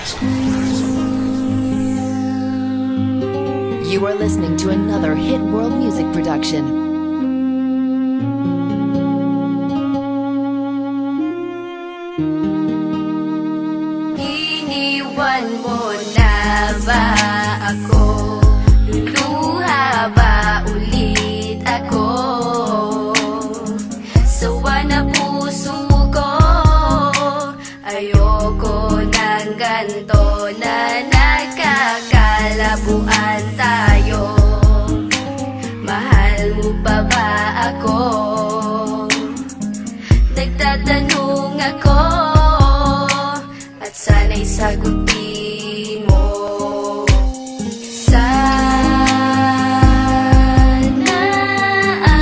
You are listening to another hit world music production. Iniwan mo na ba ako? Luluha ba ulit ako? Sawa na puso ko, ayoko ng ganto na nagkakalabuan tayo. Mahal mo pa ba ako? Nagtatanong ako at sana'y sagutin mo. Sana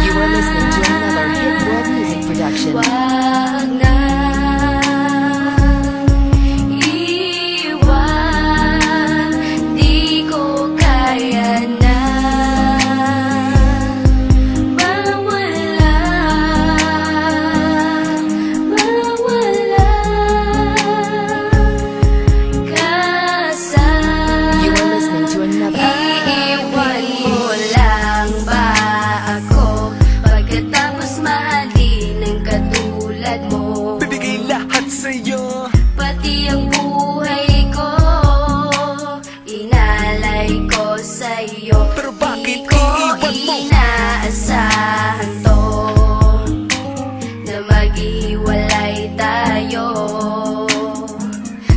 You are listening to another hit world music production. wag na iwan, di ko kaya na mawala, mawala ka sa You are listening to another. iiwan mo lang ba ako pagkatapos mahalin ng katulad mo? Bibigay lahat sa'yo. Pati ang buhay ko inalay ko sa'yo. Pero bakit Di ko iiwan mo? inaasahan to na maghiwalay tayo.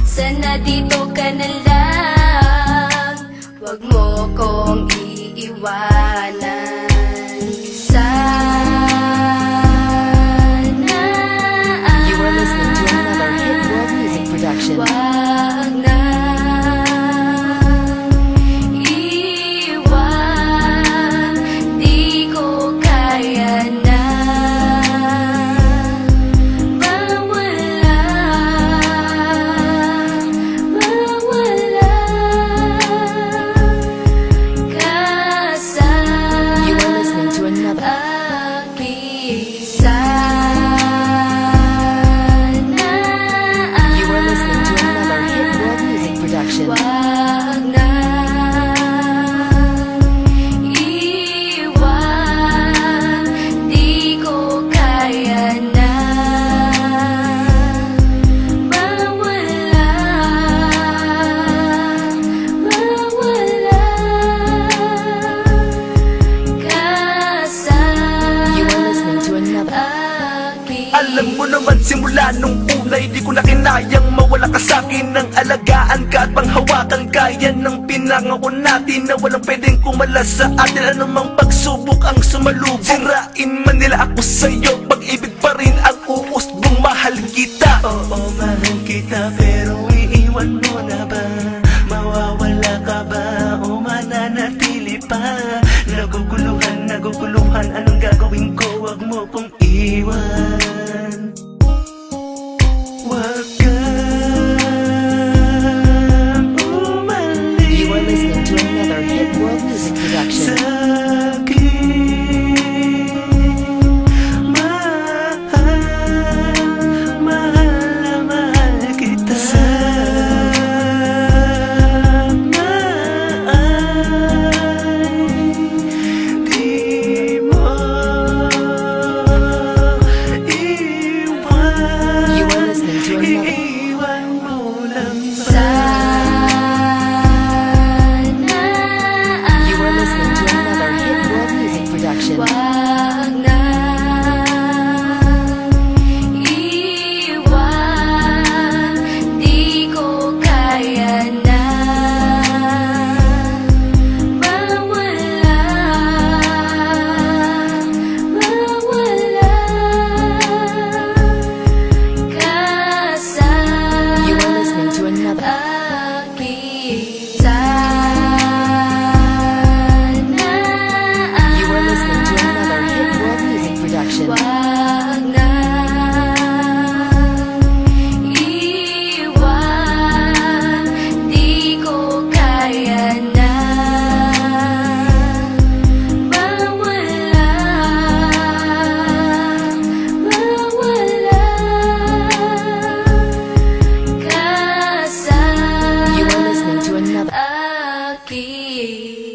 Sana dito ka na lang, wag mo kong iiwanan. Sana You are listening to another hit world music production. wag na iwan, di ko kaya na mawala, mawala ka sa You are listening to another. akin. Sana You are listening to another hit world music production. wag na iwan, di ko kaya na mawala, mawala ka sa You are listening to another. akin. Alam mo naman simula nung una di ko na kinayang mawala ka sa'kin. Nang alagaan ka at panghawakan ka, yan ang pinangako natin na walang pwedeng kumalas sa atin. Anumang pagsubok ang sumalubong, sirain man nila ako sa'yo, pag-ibig pa rin ang uusbong. Mahal kita, oo mahal kita, pero iiwan mo na ba? Mawawala ka ba o mananatili pa? Naguguluhan, naguguluhan, anong gagawin ko? Wag mo kong iwan. Wag kang umalis You are listening to another hit world music production. sa'kin. Mahal, mahal na mahal akin.